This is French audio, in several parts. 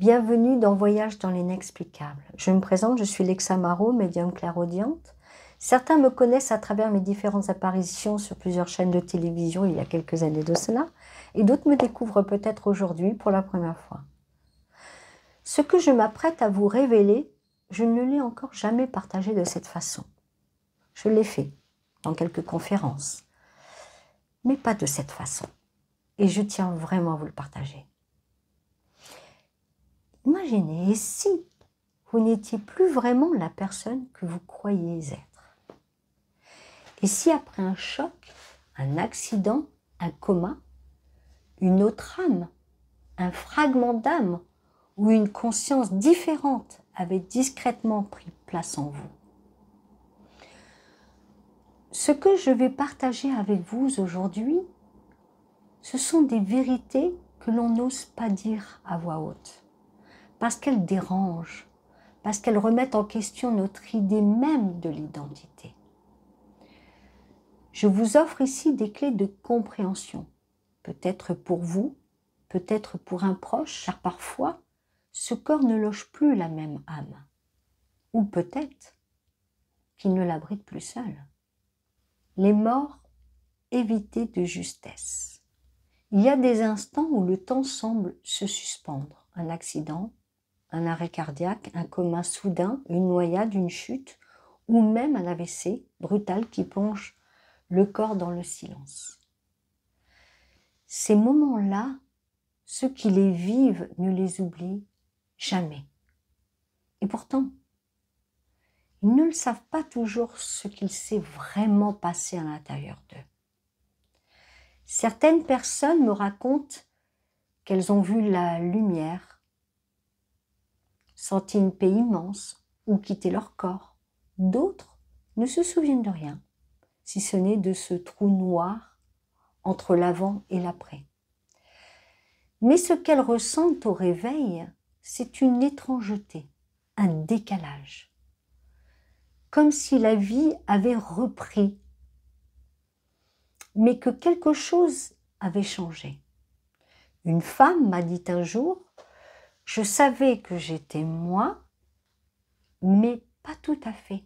Bienvenue dans Voyage dans l'inexplicable. Je me présente, je suis Lexa Marot, médium clairaudiente. Certains me connaissent à travers mes différentes apparitions sur plusieurs chaînes de télévision il y a quelques années de cela, et d'autres me découvrent peut-être aujourd'hui pour la première fois. Ce que je m'apprête à vous révéler, je ne l'ai encore jamais partagé de cette façon. Je l'ai fait dans quelques conférences, mais pas de cette façon. Et je tiens vraiment à vous le partager. Imaginez, et si vous n'étiez plus vraiment la personne que vous croyez être? Et si après un choc, un accident, un coma, une autre âme, un fragment d'âme ou une conscience différente avait discrètement pris place en vous? Ce que je vais partager avec vous aujourd'hui, ce sont des vérités que l'on n'ose pas dire à voix haute, parce qu'elles dérangent, parce qu'elles remettent en question notre idée même de l'identité. Je vous offre ici des clés de compréhension, peut-être pour vous, peut-être pour un proche, car parfois, ce corps ne loge plus la même âme, ou peut-être qu'il ne l'abrite plus seul. Les morts évitées de justesse. Il y a des instants où le temps semble se suspendre. Un accident, un arrêt cardiaque, un coma soudain, une noyade, une chute, ou même un AVC brutal qui plonge le corps dans le silence. Ces moments-là, ceux qui les vivent ne les oublient jamais. Et pourtant, ils ne le savent pas toujours ce qu'il s'est vraiment passé à l'intérieur d'eux. Certaines personnes me racontent qu'elles ont vu la lumière, senti une paix immense ou quitté leur corps. D'autres ne se souviennent de rien, si ce n'est de ce trou noir entre l'avant et l'après. Mais ce qu'elles ressentent au réveil, c'est une étrangeté, un décalage. Comme si la vie avait repris, mais que quelque chose avait changé. Une femme m'a dit un jour, je savais que j'étais moi, mais pas tout à fait.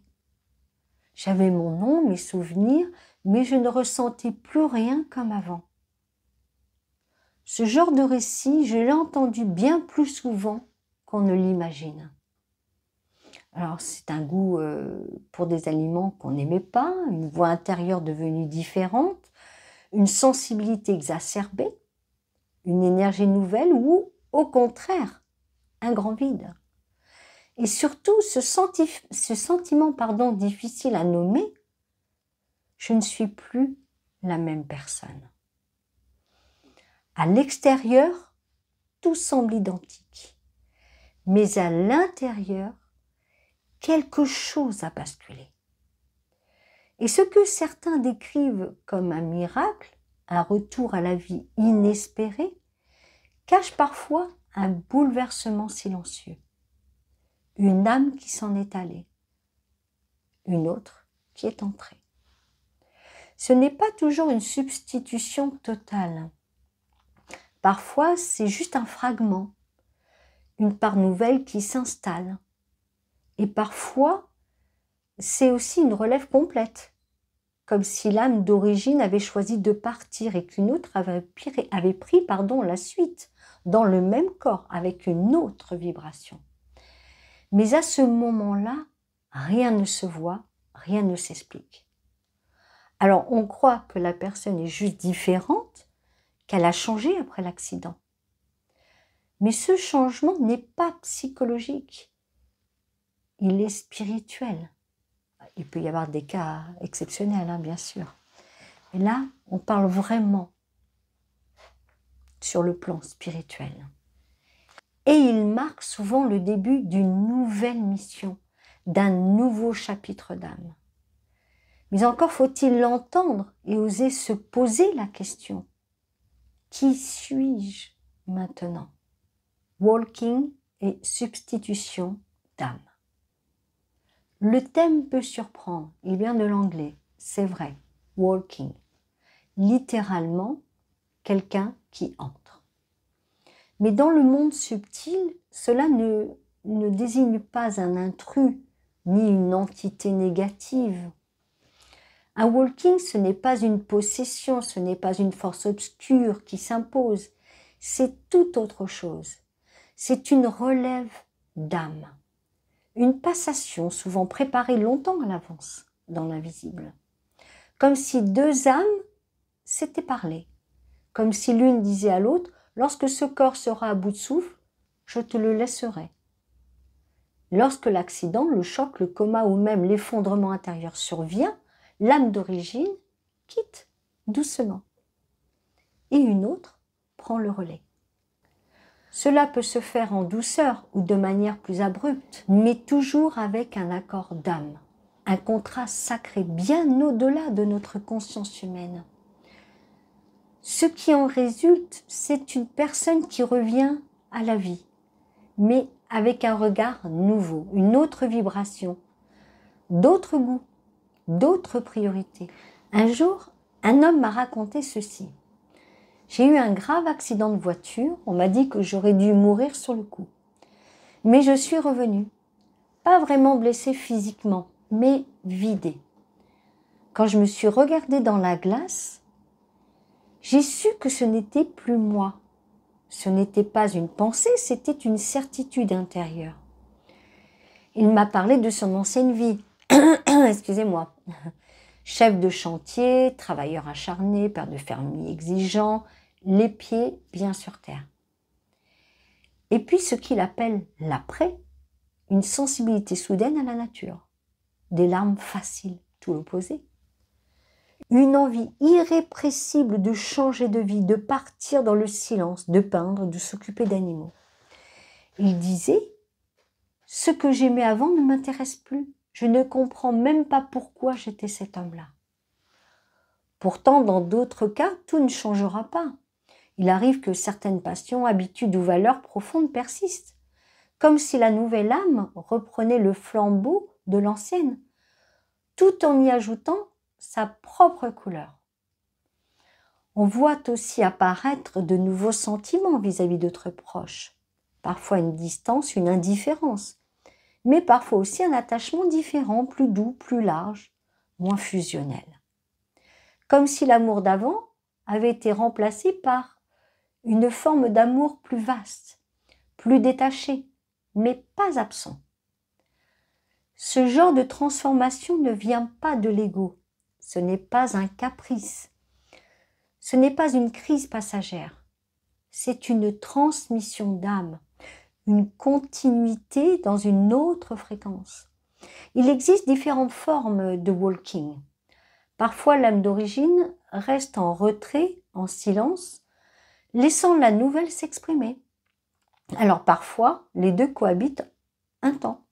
J'avais mon nom, mes souvenirs, mais je ne ressentais plus rien comme avant. Ce genre de récit, je l'ai entendu bien plus souvent qu'on ne l'imagine. Alors, c'est un goût pour des aliments qu'on n'aimait pas, une voix intérieure devenue différente, une sensibilité exacerbée, une énergie nouvelle ou, au contraire, un grand vide. Et surtout, ce sentiment difficile à nommer, je ne suis plus la même personne. À l'extérieur, tout semble identique. Mais à l'intérieur, quelque chose a basculé. Et ce que certains décrivent comme un miracle, un retour à la vie inespéré, cache parfois un bouleversement silencieux. Une âme qui s'en est allée, une autre qui est entrée. Ce n'est pas toujours une substitution totale. Parfois, c'est juste un fragment, une part nouvelle qui s'installe. Et parfois, c'est aussi une relève complète, comme si l'âme d'origine avait choisi de partir et qu'une autre avait pris la suite, dans le même corps, avec une autre vibration. Mais à ce moment-là, rien ne se voit, rien ne s'explique. Alors, on croit que la personne est juste différente, qu'elle a changé après l'accident. Mais ce changement n'est pas psychologique, il est spirituel. Il peut y avoir des cas exceptionnels, bien sûr. Mais là, on parle vraiment sur le plan spirituel. Et il marque souvent le début d'une nouvelle mission, d'un nouveau chapitre d'âme. Mais encore faut-il l'entendre et oser se poser la question. Qui suis-je maintenant? Walking et substitution d'âme. Le thème peut surprendre, il vient de l'anglais, c'est vrai, walking. Littéralement, quelqu'un qui entre. Mais dans le monde subtil, cela ne désigne pas un intrus, ni une entité négative. Un walking, ce n'est pas une possession, ce n'est pas une force obscure qui s'impose, c'est tout autre chose. C'est une relève d'âme, une passation souvent préparée longtemps à l'avance dans l'invisible. Comme si deux âmes s'étaient parlé, comme si l'une disait à l'autre, lorsque ce corps sera à bout de souffle, je te le laisserai. Lorsque l'accident, le choc, le coma ou même l'effondrement intérieur survient, l'âme d'origine quitte doucement et une autre prend le relais. Cela peut se faire en douceur ou de manière plus abrupte, mais toujours avec un accord d'âme, un contrat sacré bien au-delà de notre conscience humaine. Ce qui en résulte, c'est une personne qui revient à la vie, mais avec un regard nouveau, une autre vibration, d'autres goûts, d'autres priorités. Un jour, un homme m'a raconté ceci. J'ai eu un grave accident de voiture, on m'a dit que j'aurais dû mourir sur le coup. Mais je suis revenue, pas vraiment blessée physiquement, mais vidée. Quand je me suis regardée dans la glace, j'ai su que ce n'était plus moi. Ce n'était pas une pensée, c'était une certitude intérieure. Il m'a parlé de son ancienne vie. Excusez-moi. Chef de chantier, travailleur acharné, père de famille exigeant, les pieds bien sur terre. Et puis ce qu'il appelle l'après, une sensibilité soudaine à la nature, des larmes faciles, tout l'opposé. Une envie irrépressible de changer de vie, de partir dans le silence, de peindre, de s'occuper d'animaux. Il disait, ce que j'aimais avant ne m'intéresse plus. Je ne comprends même pas pourquoi j'étais cet homme-là. Pourtant, dans d'autres cas, tout ne changera pas. Il arrive que certaines passions, habitudes ou valeurs profondes persistent, comme si la nouvelle âme reprenait le flambeau de l'ancienne, tout en y ajoutant sa propre couleur. On voit aussi apparaître de nouveaux sentiments vis-à-vis d'autres proches, parfois une distance, une indifférence, mais parfois aussi un attachement différent, plus doux, plus large, moins fusionnel. Comme si l'amour d'avant avait été remplacé par une forme d'amour plus vaste, plus détaché, mais pas absent. Ce genre de transformation ne vient pas de l'ego, ce n'est pas un caprice, ce n'est pas une crise passagère, c'est une transmission d'âme, une continuité dans une autre fréquence. Il existe différentes formes de walking. Parfois, l'âme d'origine reste en retrait, en silence, laissant la nouvelle s'exprimer. Alors parfois, les deux cohabitent un temps,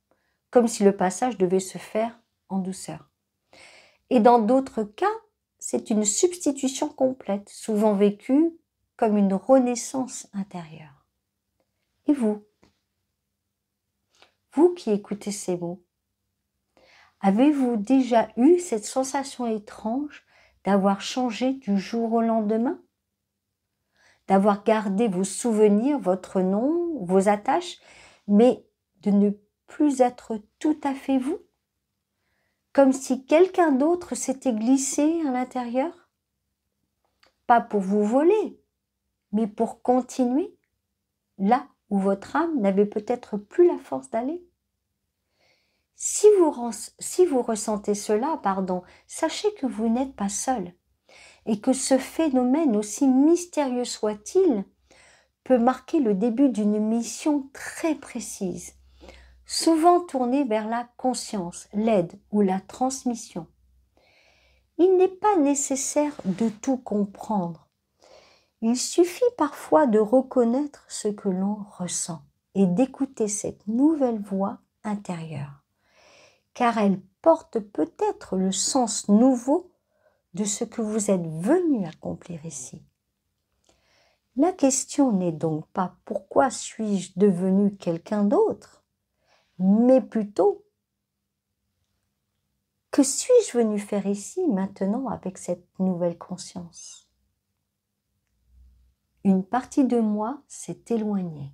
comme si le passage devait se faire en douceur. Et dans d'autres cas, c'est une substitution complète, souvent vécue comme une renaissance intérieure. Et vous? Vous qui écoutez ces mots, avez-vous déjà eu cette sensation étrange d'avoir changé du jour au lendemain? D'avoir gardé vos souvenirs, votre nom, vos attaches, mais de ne plus être tout à fait vous? Comme si quelqu'un d'autre s'était glissé à l'intérieur? Pas pour vous voler, mais pour continuer là où votre âme n'avait peut-être plus la force d'aller. Si vous ressentez cela, sachez que vous n'êtes pas seul et que ce phénomène, aussi mystérieux soit-il, peut marquer le début d'une mission très précise, souvent tournée vers la conscience, l'aide ou la transmission. Il n'est pas nécessaire de tout comprendre. Il suffit parfois de reconnaître ce que l'on ressent et d'écouter cette nouvelle voix intérieure, car elle porte peut-être le sens nouveau de ce que vous êtes venu accomplir ici. La question n'est donc pas pourquoi suis-je devenu quelqu'un d'autre, mais plutôt que suis-je venu faire ici maintenant avec cette nouvelle conscience? une partie de moi s'est éloignée.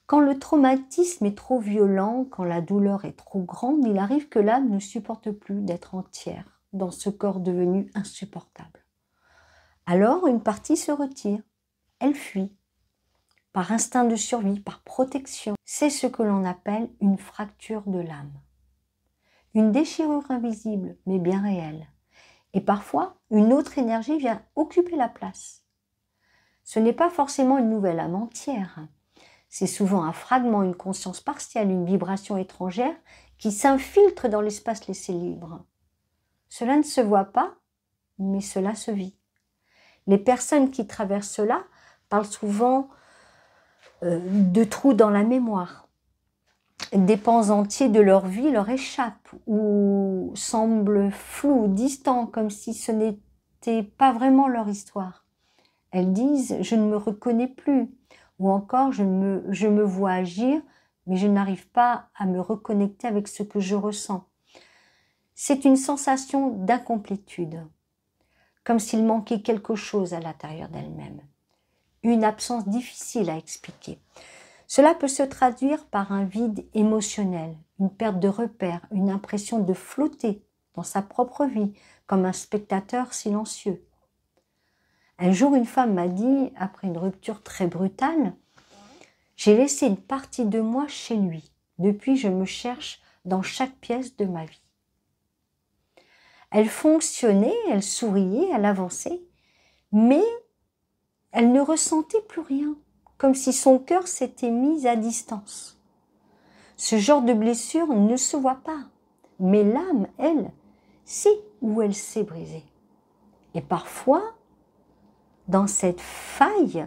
Quand le traumatisme est trop violent, quand la douleur est trop grande, il arrive que l'âme ne supporte plus d'être entière dans ce corps devenu insupportable. Alors une partie se retire, elle fuit, par instinct de survie, par protection. C'est ce que l'on appelle une fracture de l'âme. Une déchirure invisible, mais bien réelle. Et parfois, une autre énergie vient occuper la place. Ce n'est pas forcément une nouvelle âme entière. C'est souvent un fragment, une conscience partielle, une vibration étrangère qui s'infiltre dans l'espace laissé libre. Cela ne se voit pas, mais cela se vit. Les personnes qui traversent cela parlent souvent de trous dans la mémoire. Des pans entiers de leur vie leur échappent ou semblent flous, distants, comme si ce n'était pas vraiment leur histoire. Elles disent « je ne me reconnais plus » ou encore « je me vois agir, mais je n'arrive pas à me reconnecter avec ce que je ressens ». C'est une sensation d'incomplétude, comme s'il manquait quelque chose à l'intérieur d'elle-même. Une absence difficile à expliquer. Cela peut se traduire par un vide émotionnel, une perte de repères, une impression de flotter dans sa propre vie, comme un spectateur silencieux. Un jour, une femme m'a dit, après une rupture très brutale, « J'ai laissé une partie de moi chez lui. Depuis, je me cherche dans chaque pièce de ma vie. » Elle fonctionnait, elle souriait, elle avançait, mais elle ne ressentait plus rien, comme si son cœur s'était mis à distance. Ce genre de blessure ne se voit pas, mais l'âme, elle, sait où elle s'est brisée. Et parfois, dans cette faille,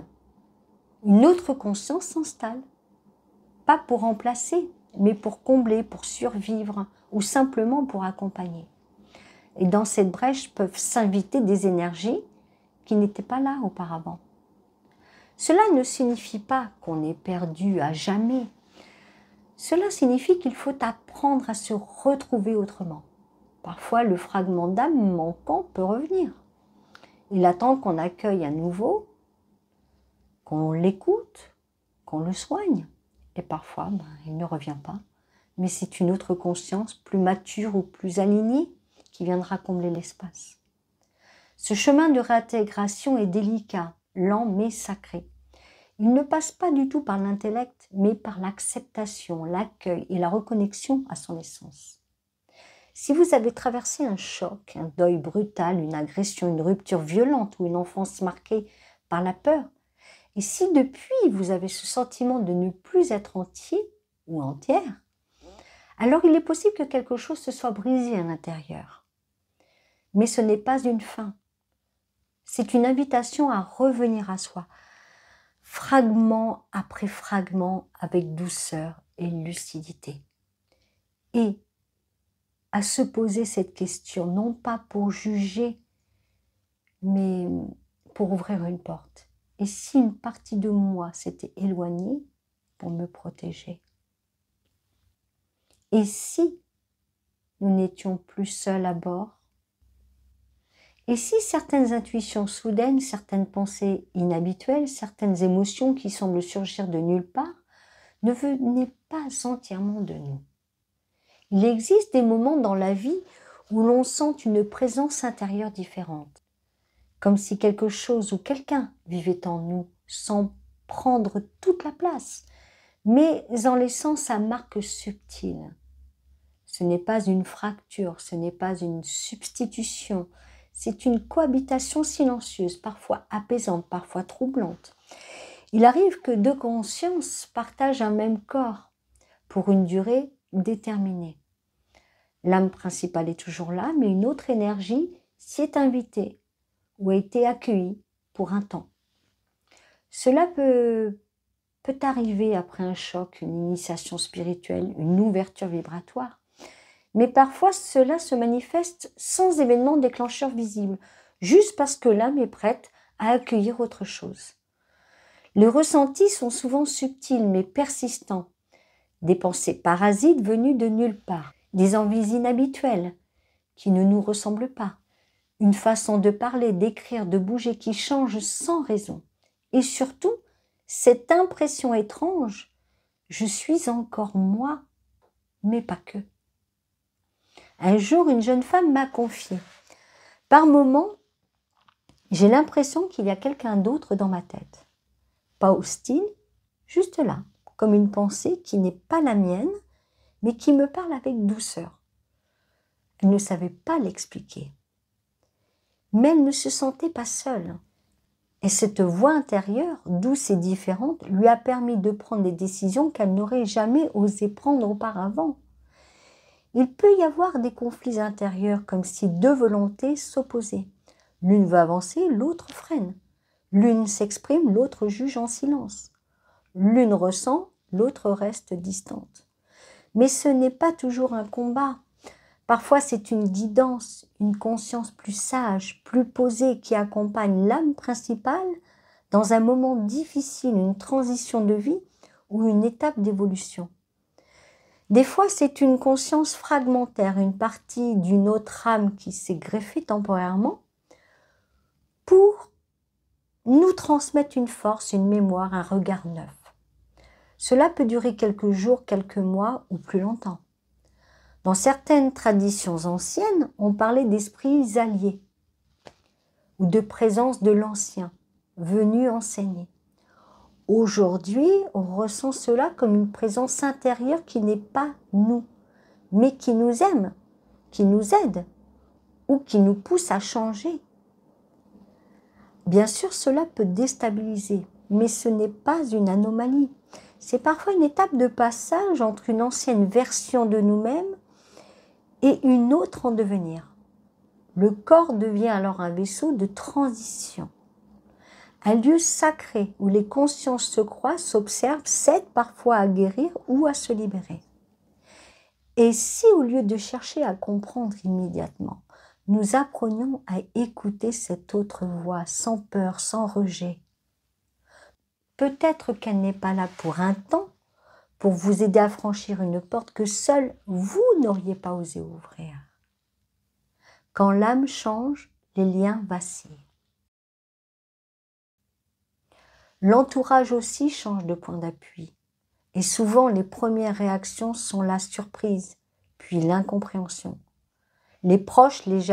une autre conscience s'installe. Pas pour remplacer, mais pour combler, pour survivre, ou simplement pour accompagner. Et dans cette brèche peuvent s'inviter des énergies qui n'étaient pas là auparavant. Cela ne signifie pas qu'on est perdu à jamais. Cela signifie qu'il faut apprendre à se retrouver autrement. Parfois, le fragment d'âme manquant peut revenir. Il attend qu'on accueille à nouveau, qu'on l'écoute, qu'on le soigne. Et parfois, il ne revient pas. Mais c'est une autre conscience, plus mature ou plus alignée, qui viendra combler l'espace. Ce chemin de réintégration est délicat, lent mais sacré. Il ne passe pas du tout par l'intellect, mais par l'acceptation, l'accueil et la reconnexion à son essence. Si vous avez traversé un choc, un deuil brutal, une agression, une rupture violente ou une enfance marquée par la peur, et si depuis vous avez ce sentiment de ne plus être entier ou entière, alors il est possible que quelque chose se soit brisé à l'intérieur. Mais ce n'est pas une fin. C'est une invitation à revenir à soi, fragment après fragment, avec douceur et lucidité. Et à se poser cette question, non pas pour juger, mais pour ouvrir une porte. Et si une partie de moi s'était éloignée pour me protéger? Et si nous n'étions plus seuls à bord? Et si certaines intuitions soudaines, certaines pensées inhabituelles, certaines émotions qui semblent surgir de nulle part, ne venaient pas entièrement de nous? Il existe des moments dans la vie où l'on sent une présence intérieure différente, comme si quelque chose ou quelqu'un vivait en nous, sans prendre toute la place, mais en laissant sa marque subtile. Ce n'est pas une fracture, ce n'est pas une substitution, c'est une cohabitation silencieuse, parfois apaisante, parfois troublante. Il arrive que deux consciences partagent un même corps pour une durée déterminée. L'âme principale est toujours là, mais une autre énergie s'y est invitée ou a été accueillie pour un temps. Cela peut arriver après un choc, une initiation spirituelle, une ouverture vibratoire. Mais parfois, cela se manifeste sans événement déclencheur visible, juste parce que l'âme est prête à accueillir autre chose. Les ressentis sont souvent subtils mais persistants. Des pensées parasites venues de nulle part, des envies inhabituelles qui ne nous ressemblent pas, une façon de parler, d'écrire, de bouger qui change sans raison. Et surtout, cette impression étrange, je suis encore moi, mais pas que. Un jour, une jeune femme m'a confié. Par moments, j'ai l'impression qu'il y a quelqu'un d'autre dans ma tête. Pas hostile, juste là, comme une pensée qui n'est pas la mienne, mais qui me parle avec douceur. Elle ne savait pas l'expliquer. Mais elle ne se sentait pas seule. Et cette voix intérieure, douce et différente, lui a permis de prendre des décisions qu'elle n'aurait jamais osé prendre auparavant. Il peut y avoir des conflits intérieurs comme si deux volontés s'opposaient. L'une veut avancer, l'autre freine. L'une s'exprime, l'autre juge en silence. L'une ressent, l'autre reste distante. Mais ce n'est pas toujours un combat. Parfois, c'est une guidance, une conscience plus sage, plus posée qui accompagne l'âme principale dans un moment difficile, une transition de vie ou une étape d'évolution. Des fois, c'est une conscience fragmentaire, une partie d'une autre âme qui s'est greffée temporairement pour nous transmettre une force, une mémoire, un regard neuf. Cela peut durer quelques jours, quelques mois ou plus longtemps. Dans certaines traditions anciennes, on parlait d'esprits alliés ou de présence de l'ancien, venu enseigner. Aujourd'hui, on ressent cela comme une présence intérieure qui n'est pas nous, mais qui nous aime, qui nous aide ou qui nous pousse à changer. Bien sûr, cela peut déstabiliser, mais ce n'est pas une anomalie. C'est parfois une étape de passage entre une ancienne version de nous-mêmes et une autre en devenir. Le corps devient alors un vaisseau de transition. Un lieu sacré où les consciences se croisent, s'observent, s'aident parfois à guérir ou à se libérer. Et si au lieu de chercher à comprendre immédiatement, nous apprenions à écouter cette autre voix sans peur, sans rejet, peut-être qu'elle n'est pas là pour un temps, pour vous aider à franchir une porte que seul vous n'auriez pas osé ouvrir. Quand l'âme change, les liens vacillent. L'entourage aussi change de point d'appui. Et souvent, les premières réactions sont la surprise, puis l'incompréhension. Les proches, les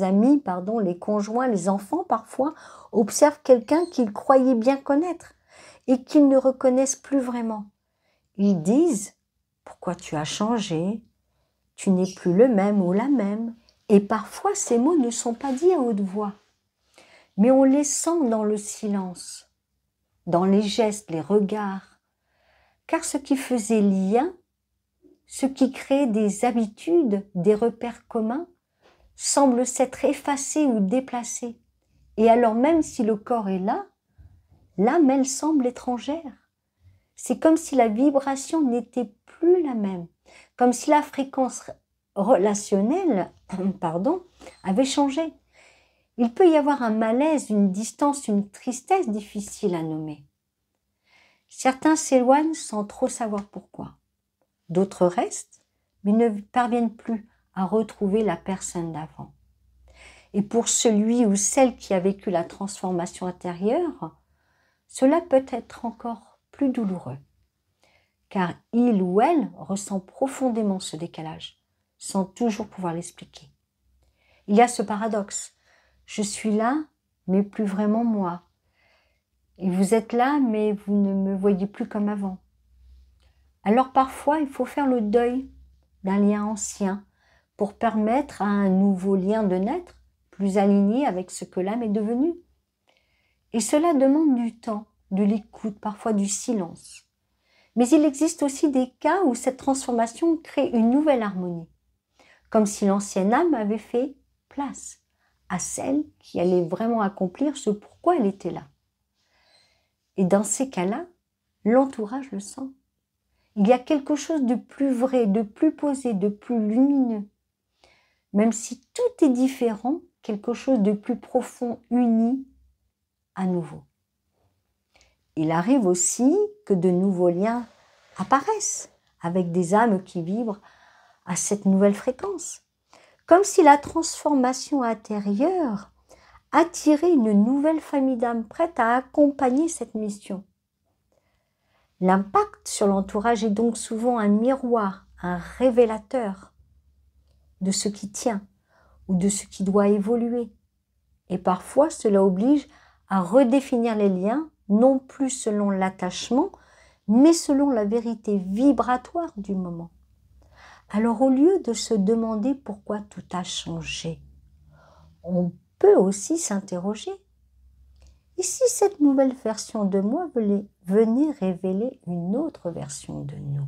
amis, les conjoints, les enfants parfois observent quelqu'un qu'ils croyaient bien connaître et qu'ils ne reconnaissent plus vraiment. Ils disent « Pourquoi tu as changé ? Tu n'es plus le même ou la même ?» Et parfois, ces mots ne sont pas dits à haute voix, mais on les sent dans le silence, dans les gestes, les regards. Car ce qui faisait lien, ce qui crée des habitudes, des repères communs, semble s'être effacé ou déplacé. Et alors même si le corps est là, l'âme, elle semble étrangère. C'est comme si la vibration n'était plus la même, comme si la fréquence relationnelle, avait changé. Il peut y avoir un malaise, une distance, une tristesse difficile à nommer. Certains s'éloignent sans trop savoir pourquoi. D'autres restent, mais ne parviennent plus à retrouver la personne d'avant. Et pour celui ou celle qui a vécu la transformation intérieure, cela peut être encore plus douloureux, car il ou elle ressent profondément ce décalage, sans toujours pouvoir l'expliquer. Il y a ce paradoxe, je suis là, mais plus vraiment moi. Et vous êtes là, mais vous ne me voyez plus comme avant. Alors parfois, il faut faire le deuil d'un lien ancien pour permettre à un nouveau lien de naître, plus aligné avec ce que l'âme est devenue. Et cela demande du temps, de l'écoute, parfois du silence. Mais il existe aussi des cas où cette transformation crée une nouvelle harmonie, comme si l'ancienne âme avait fait place à celle qui allait vraiment accomplir ce pourquoi elle était là. Et dans ces cas-là, l'entourage le sent. Il y a quelque chose de plus vrai, de plus posé, de plus lumineux. Même si tout est différent, quelque chose de plus profond unit à nouveau. Il arrive aussi que de nouveaux liens apparaissent avec des âmes qui vibrent à cette nouvelle fréquence. comme si la transformation intérieure attirait une nouvelle famille d'âmes prêtes à accompagner cette mission. L'impact sur l'entourage est donc souvent un miroir, un révélateur de ce qui tient ou de ce qui doit évoluer. Et parfois, cela oblige à redéfinir les liens, non plus selon l'attachement, mais selon la vérité vibratoire du moment. Alors, au lieu de se demander pourquoi tout a changé, on peut aussi s'interroger. Et si cette nouvelle version de moi venait révéler une autre version de nous?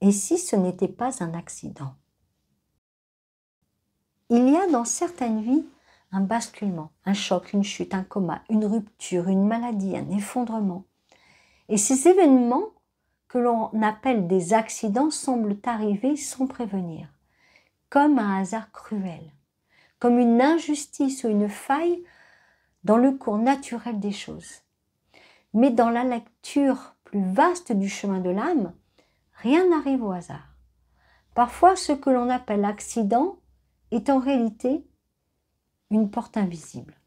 Et si ce n'était pas un accident? Il y a dans certaines vies un basculement, un choc, une chute, un coma, une rupture, une maladie, un effondrement. Et ces événements que l'on appelle des accidents semblent arriver sans prévenir, comme un hasard cruel, comme une injustice ou une faille dans le cours naturel des choses. Mais dans la lecture plus vaste du chemin de l'âme, rien n'arrive au hasard. Parfois, ce que l'on appelle accident est en réalité une porte invisible,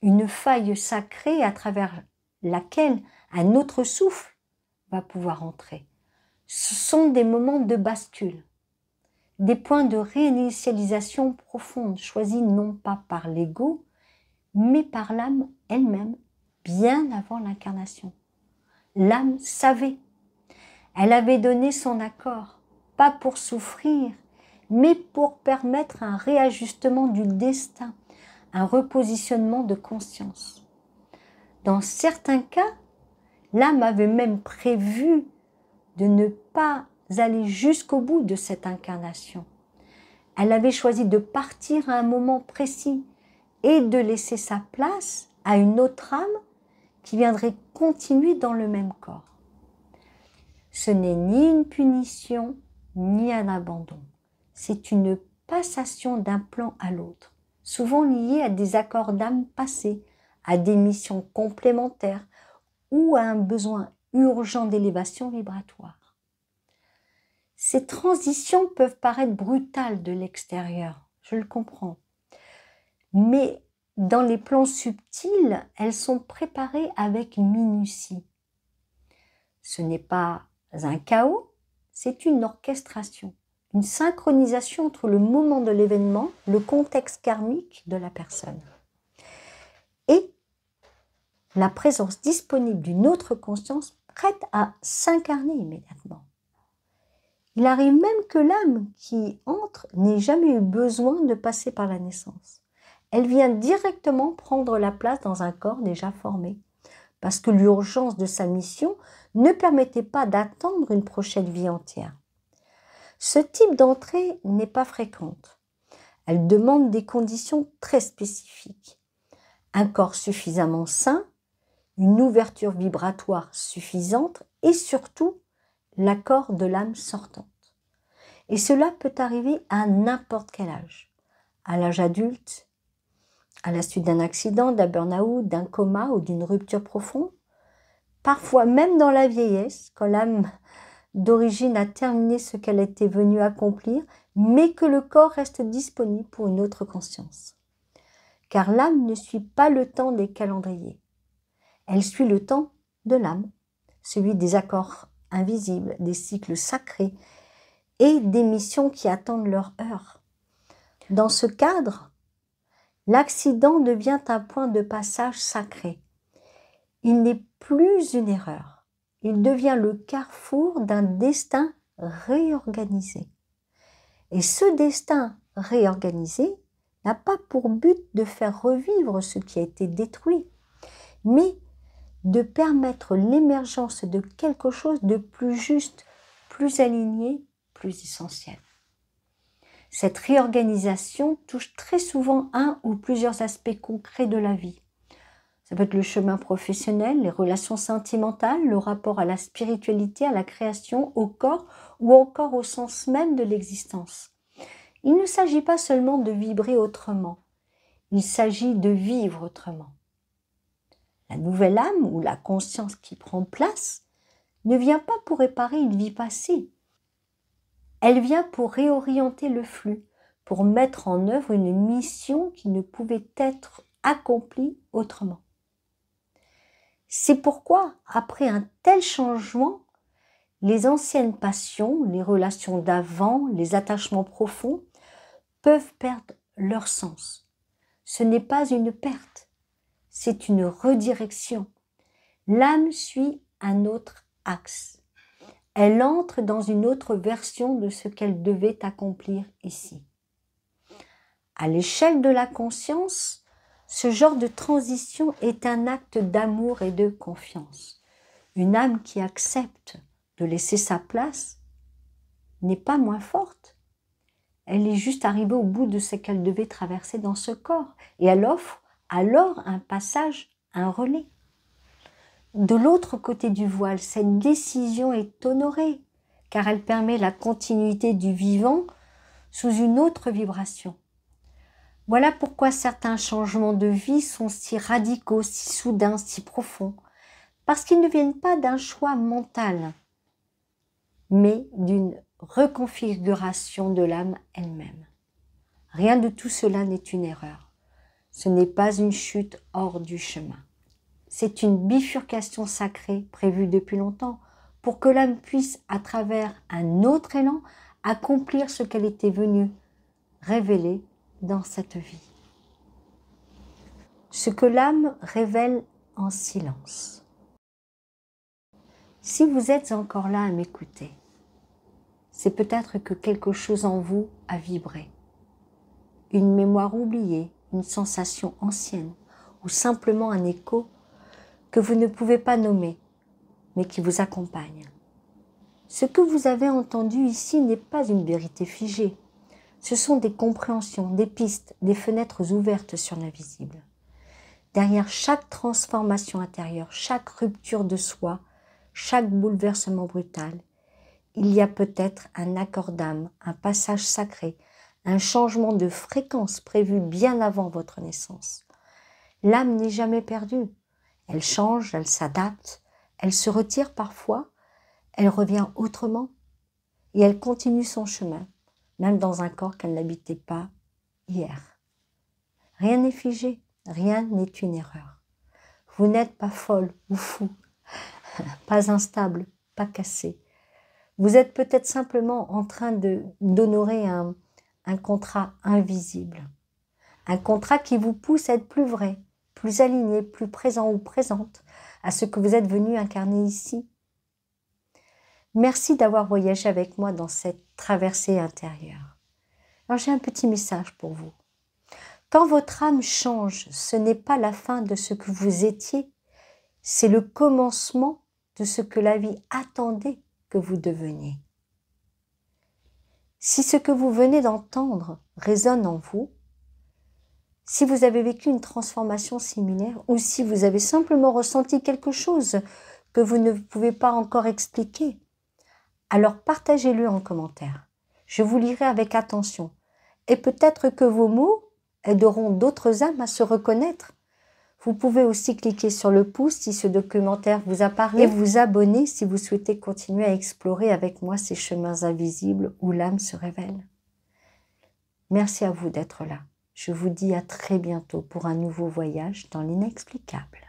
une faille sacrée à travers laquelle un autre souffle va pouvoir entrer. Ce sont des moments de bascule, des points de réinitialisation profonde, choisis non pas par l'ego, mais par l'âme elle-même, bien avant l'incarnation. L'âme savait, elle avait donné son accord, pas pour souffrir, mais pour permettre un réajustement du destin, un repositionnement de conscience. Dans certains cas, l'âme avait même prévu de ne pas aller jusqu'au bout de cette incarnation. Elle avait choisi de partir à un moment précis et de laisser sa place à une autre âme qui viendrait continuer dans le même corps. Ce n'est ni une punition, ni un abandon. C'est une passation d'un plan à l'autre, souvent liée à des accords d'âme passés, à des missions complémentaires ou à un besoin urgent d'élévation vibratoire. Ces transitions peuvent paraître brutales de l'extérieur, je le comprends. Mais dans les plans subtils, elles sont préparées avec minutie. Ce n'est pas un chaos, c'est une orchestration, une synchronisation entre le moment de l'événement, le contexte karmique de la personne et la présence disponible d'une autre conscience prête à s'incarner immédiatement. Il arrive même que l'âme qui entre n'ait jamais eu besoin de passer par la naissance. Elle vient directement prendre la place dans un corps déjà formé, parce que l'urgence de sa mission ne permettait pas d'attendre une prochaine vie entière. Ce type d'entrée n'est pas fréquente. Elle demande des conditions très spécifiques. Un corps suffisamment sain, une ouverture vibratoire suffisante et surtout l'accord de l'âme sortante. Et cela peut arriver à n'importe quel âge. À l'âge adulte, à la suite d'un accident, d'un burn-out, d'un coma ou d'une rupture profonde. Parfois même dans la vieillesse, quand l'âme d'origine a terminé ce qu'elle était venue accomplir, mais que le corps reste disponible pour une autre conscience. Car l'âme ne suit pas le temps des calendriers. Elle suit le temps de l'âme, celui des accords invisibles, des cycles sacrés et des missions qui attendent leur heure. Dans ce cadre, l'accident devient un point de passage sacré. Il n'est plus une erreur. Il devient le carrefour d'un destin réorganisé. Et ce destin réorganisé n'a pas pour but de faire revivre ce qui a été détruit, mais de permettre l'émergence de quelque chose de plus juste, plus aligné, plus essentiel. Cette réorganisation touche très souvent un ou plusieurs aspects concrets de la vie. Ça peut être le chemin professionnel, les relations sentimentales, le rapport à la spiritualité, à la création, au corps ou encore au sens même de l'existence. Il ne s'agit pas seulement de vibrer autrement, il s'agit de vivre autrement. La nouvelle âme ou la conscience qui prend place ne vient pas pour réparer une vie passée. Elle vient pour réorienter le flux, pour mettre en œuvre une mission qui ne pouvait être accomplie autrement. C'est pourquoi, après un tel changement, les anciennes passions, les relations d'avant, les attachements profonds peuvent perdre leur sens. Ce n'est pas une perte, c'est une redirection. L'âme suit un autre axe. Elle entre dans une autre version de ce qu'elle devait accomplir ici. À l'échelle de la conscience, ce genre de transition est un acte d'amour et de confiance. Une âme qui accepte de laisser sa place n'est pas moins forte. Elle est juste arrivée au bout de ce qu'elle devait traverser dans ce corps et elle offre alors un passage, un relais. De l'autre côté du voile, cette décision est honorée car elle permet la continuité du vivant sous une autre vibration. Voilà pourquoi certains changements de vie sont si radicaux, si soudains, si profonds, parce qu'ils ne viennent pas d'un choix mental, mais d'une reconfiguration de l'âme elle-même. Rien de tout cela n'est une erreur. Ce n'est pas une chute hors du chemin. C'est une bifurcation sacrée prévue depuis longtemps pour que l'âme puisse, à travers un autre élan, accomplir ce qu'elle était venue révéler dans cette vie. Ce que l'âme révèle en silence. Si vous êtes encore là à m'écouter, c'est peut-être que quelque chose en vous a vibré. Une mémoire oubliée, une sensation ancienne ou simplement un écho que vous ne pouvez pas nommer, mais qui vous accompagne. Ce que vous avez entendu ici n'est pas une vérité figée. Ce sont des compréhensions, des pistes, des fenêtres ouvertes sur l'invisible. Derrière chaque transformation intérieure, chaque rupture de soi, chaque bouleversement brutal, il y a peut-être un accord d'âme, un passage sacré, un changement de fréquence prévu bien avant votre naissance. L'âme n'est jamais perdue. Elle change, elle s'adapte, elle se retire parfois, elle revient autrement et elle continue son chemin, même dans un corps qu'elle n'habitait pas hier. Rien n'est figé, rien n'est une erreur. Vous n'êtes pas folle ou fou, pas instable, pas cassé. Vous êtes peut-être simplement en train d'honorer un contrat invisible. Un contrat qui vous pousse à être plus vrai, plus aligné, plus présent ou présente à ce que vous êtes venu incarner ici. Merci d'avoir voyagé avec moi dans cette traversée intérieure. Alors j'ai un petit message pour vous. Quand votre âme change, ce n'est pas la fin de ce que vous étiez, c'est le commencement de ce que la vie attendait que vous deveniez. Si ce que vous venez d'entendre résonne en vous, si vous avez vécu une transformation similaire ou si vous avez simplement ressenti quelque chose que vous ne pouvez pas encore expliquer, alors partagez-le en commentaire. Je vous lirai avec attention et peut-être que vos mots aideront d'autres âmes à se reconnaître. Vous pouvez aussi cliquer sur le pouce si ce documentaire vous a parlé et vous abonner si vous souhaitez continuer à explorer avec moi ces chemins invisibles où l'âme se révèle. Merci à vous d'être là. Je vous dis à très bientôt pour un nouveau voyage dans l'inexplicable.